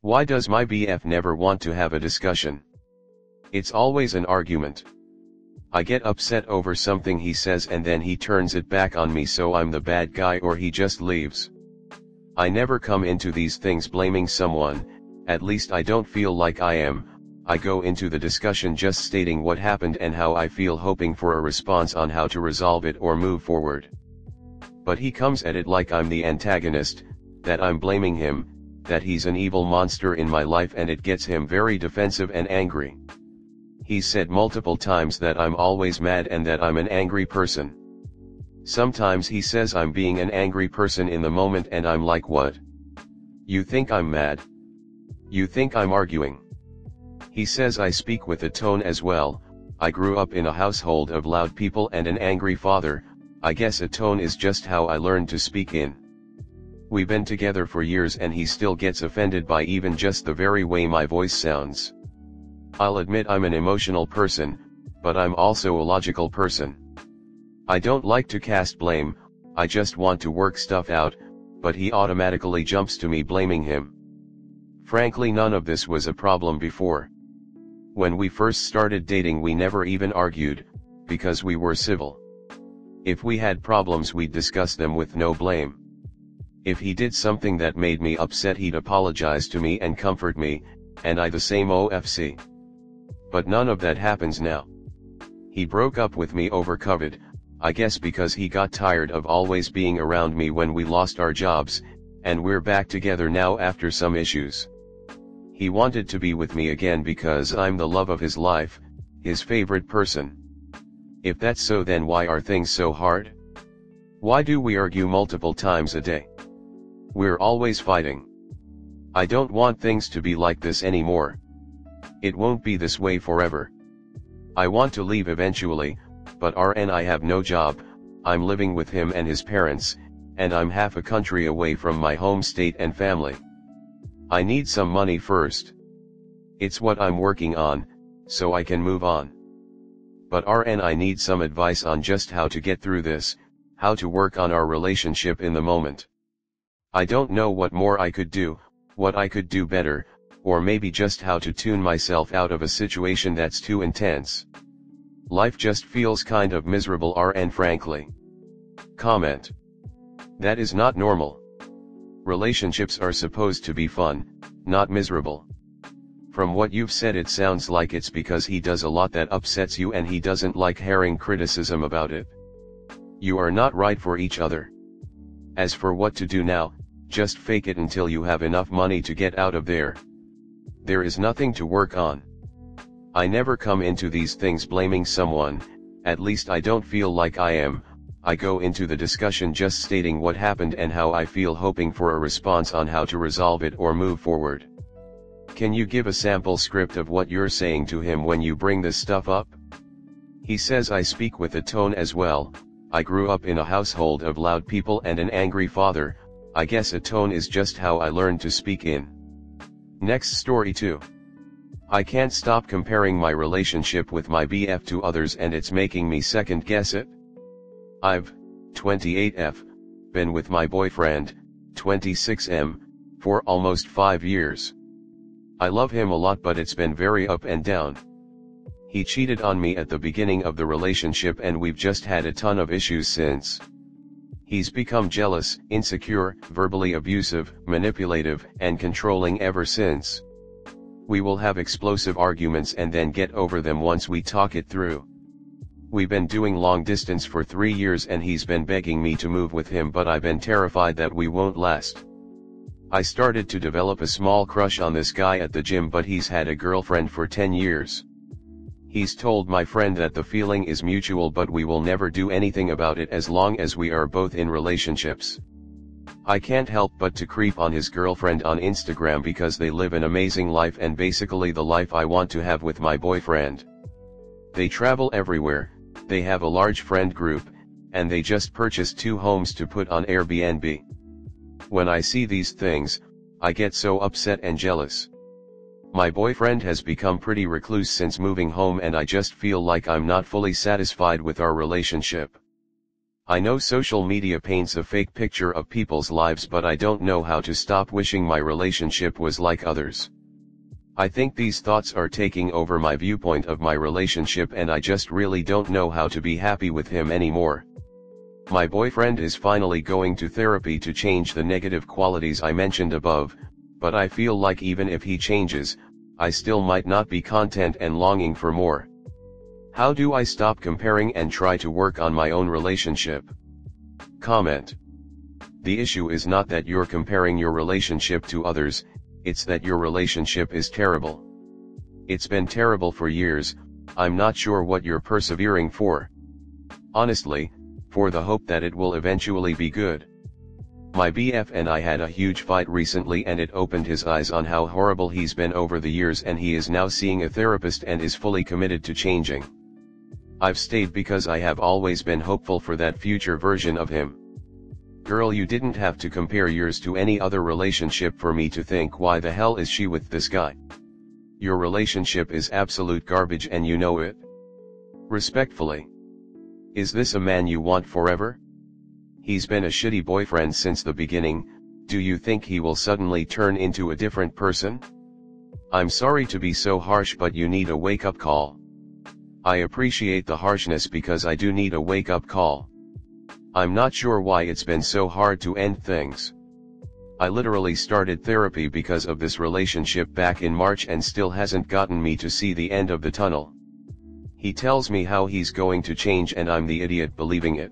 Why does my BF never want to have a discussion? It's always an argument. I get upset over something he says and then he turns it back on me, so I'm the bad guy or he just leaves. I never come into these things blaming someone, at least I don't feel like I am. I go into the discussion just stating what happened and how I feel, hoping for a response on how to resolve it or move forward. But he comes at it like I'm the antagonist, that I'm blaming him, that he's an evil monster in my life, and it gets him very defensive and angry. He's said multiple times that I'm always mad and that I'm an angry person. Sometimes he says I'm being an angry person in the moment and I'm like, what? You think I'm mad? You think I'm arguing? He says I speak with a tone as well. I grew up in a household of loud people and an angry father. I guess a tone is just how I learned to speak in. We've been together for years and he still gets offended by even just the very way my voice sounds. I'll admit I'm an emotional person, but I'm also a logical person. I don't like to cast blame, I just want to work stuff out, but he automatically jumps to me blaming him. Frankly, none of this was a problem before. When we first started dating we never even argued, because we were civil. If we had problems we'd discuss them with no blame. If he did something that made me upset he'd apologize to me and comfort me, and I the same OFC. But none of that happens now. He broke up with me over COVID, I guess because he got tired of always being around me when we lost our jobs, and we're back together now after some issues. He wanted to be with me again because I'm the love of his life, his favorite person. If that's so, then why are things so hard? Why do we argue multiple times a day? We're always fighting. I don't want things to be like this anymore. It won't be this way forever. I want to leave eventually, but I have no job, I'm living with him and his parents, and I'm half a country away from my home state and family. I need some money first. It's what I'm working on, so I can move on. But I need some advice on just how to get through this, how to work on our relationship in the moment. I don't know what more I could do, what I could do better, or maybe just how to tune myself out of a situation that's too intense. Life just feels kind of miserable frankly. Comment. That is not normal. Relationships are supposed to be fun, not miserable. From what you've said it sounds like it's because he does a lot that upsets you and he doesn't like hearing criticism about it. You are not right for each other. As for what to do now, just fake it until you have enough money to get out of there. There is nothing to work on. I never come into these things blaming someone, at least I don't feel like I am. I go into the discussion just stating what happened and how I feel, hoping for a response on how to resolve it or move forward. Can you give a sample script of what you're saying to him when you bring this stuff up? He says I speak with a tone as well. I grew up in a household of loud people and an angry father. I guess a tone is just how I learned to speak in. Next story 2. I can't stop comparing my relationship with my BF to others and it's making me second guess it. I've, 28F, been with my boyfriend, 26M, for almost 5 years. I love him a lot but it's been very up and down. He cheated on me at the beginning of the relationship and we've just had a ton of issues since. He's become jealous, insecure, verbally abusive, manipulative, and controlling ever since. We will have explosive arguments and then get over them once we talk it through. We've been doing long distance for 3 years and he's been begging me to move with him, but I've been terrified that we won't last. I started to develop a small crush on this guy at the gym, but he's had a girlfriend for 10 years. He's told my friend that the feeling is mutual, but we will never do anything about it as long as we are both in relationships. I can't help but to creep on his girlfriend on Instagram because they live an amazing life and basically the life I want to have with my boyfriend. They travel everywhere, they have a large friend group, and they just purchased 2 homes to put on Airbnb. When I see these things, I get so upset and jealous. My boyfriend has become pretty recluse since moving home and I just feel like I'm not fully satisfied with our relationship. I know social media paints a fake picture of people's lives, but I don't know how to stop wishing my relationship was like others. I think these thoughts are taking over my viewpoint of my relationship, and I just really don't know how to be happy with him anymore. My boyfriend is finally going to therapy to change the negative qualities I mentioned above, but I feel like even if he changes, I still might not be content and longing for more. How do I stop comparing and try to work on my own relationship? Comment. The issue is not that you're comparing your relationship to others, it's that your relationship is terrible. It's been terrible for years. I'm not sure what you're persevering for. Honestly, for the hope that it will eventually be good. My BF and I had a huge fight recently, and it opened his eyes on how horrible he's been over the years, and he is now seeing a therapist and is fully committed to changing. I've stayed because I have always been hopeful for that future version of him. Girl, you didn't have to compare yours to any other relationship for me to think, why the hell is she with this guy? Your relationship is absolute garbage and you know it. Respectfully. Is this a man you want forever? He's been a shitty boyfriend since the beginning. Do you think he will suddenly turn into a different person? I'm sorry to be so harsh, but you need a wake-up call. I appreciate the harshness because I do need a wake-up call. I'm not sure why it's been so hard to end things. I literally started therapy because of this relationship back in March and still hasn't gotten me to see the end of the tunnel. He tells me how he's going to change and I'm the idiot believing it.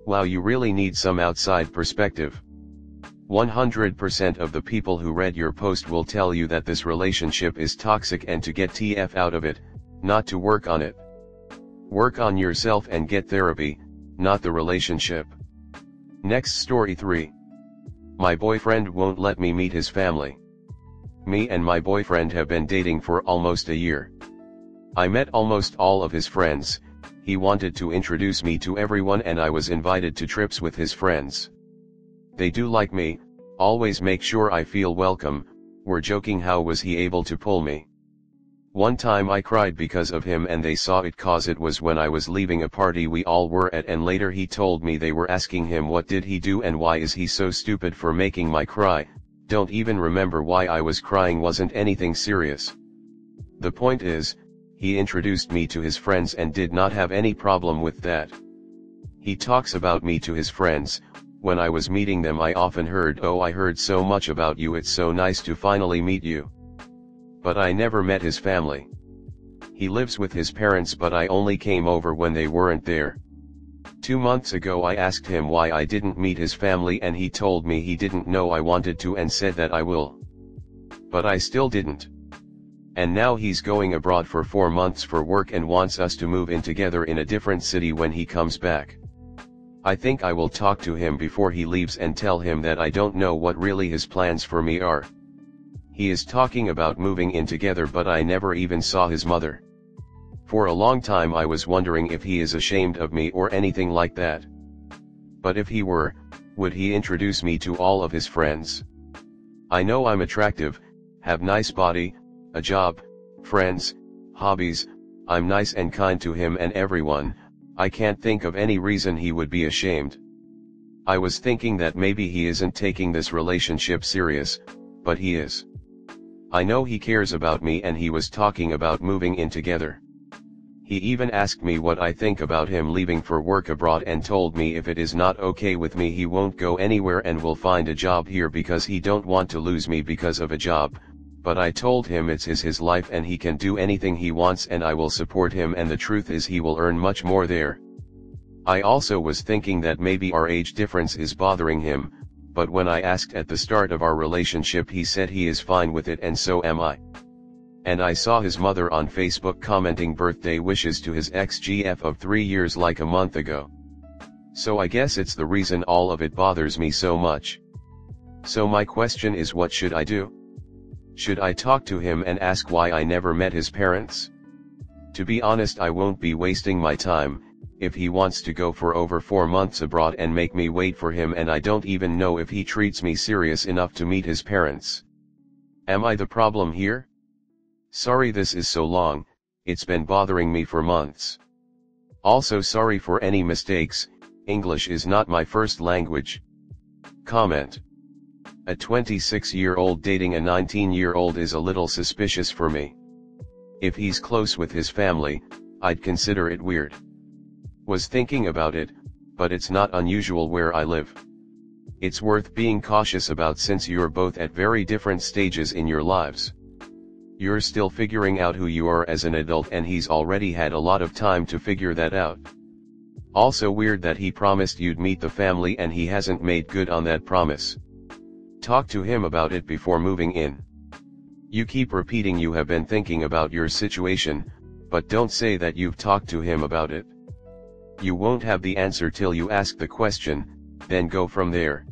Wow, you really need some outside perspective. 100% of the people who read your post will tell you that this relationship is toxic and to get TF out of it, not to work on it. Work on yourself and get therapy, not the relationship. Next story 3. My boyfriend won't let me meet his family. Me and my boyfriend have been dating for almost a year. I met almost all of his friends. He wanted to introduce me to everyone and I was invited to trips with his friends. They do like me, always make sure I feel welcome. We're joking, how was he able to pull me? One time I cried because of him and they saw it, cause it was when I was leaving a party we all were at, and later he told me they were asking him what did he do and why is he so stupid for making my cry. Don't even remember why I was crying, wasn't anything serious. The point is, he introduced me to his friends and did not have any problem with that. He talks about me to his friends. When I was meeting them I often heard, "Oh, I heard so much about you, it's so nice to finally meet you." But I never met his family. He lives with his parents but I only came over when they weren't there. 2 months ago I asked him why I didn't meet his family and he told me he didn't know I wanted to and said that I will. But I still didn't. And now he's going abroad for 4 months for work and wants us to move in together in a different city when he comes back. I think I will talk to him before he leaves and tell him that I don't know what really his plans for me are. He is talking about moving in together but I never even saw his mother. For a long time I was wondering if he is ashamed of me or anything like that. But if he were, would he introduce me to all of his friends? I know I'm attractive, have nice body, a job, friends, hobbies. I'm nice and kind to him and everyone. I can't think of any reason he would be ashamed. I was thinking that maybe he isn't taking this relationship serious, but he is. I know he cares about me and he was talking about moving in together. He even asked me what I think about him leaving for work abroad and told me if it is not okay with me he won't go anywhere and will find a job here because he don't want to lose me because of a job. But I told him it's his life and he can do anything he wants and I will support him, and the truth is he will earn much more there. I also was thinking that maybe our age difference is bothering him, but when I asked at the start of our relationship he said he is fine with it and so am I. And I saw his mother on Facebook commenting birthday wishes to his ex-GF of 3 years like a month ago. So I guess it's the reason all of it bothers me so much. So my question is, what should I do? Should I talk to him and ask why I never met his parents? To be honest, I won't be wasting my time. If he wants to go for over 4 months abroad and make me wait for him, and I don't even know if he treats me serious enough to meet his parents. Am I the problem here? Sorry this is so long, it's been bothering me for months. Also sorry for any mistakes, English is not my first language. Comment. A 26-year-old dating a 19-year-old is a little suspicious for me. If he's close with his family, I'd consider it weird. Was thinking about it, but it's not unusual where I live. It's worth being cautious about since you're both at very different stages in your lives. You're still figuring out who you are as an adult and he's already had a lot of time to figure that out. Also weird that he promised you'd meet the family and he hasn't made good on that promise. Talk to him about it before moving in. You keep repeating you have been thinking about your situation, but don't say that you've talked to him about it. You won't have the answer till you ask the question, then go from there.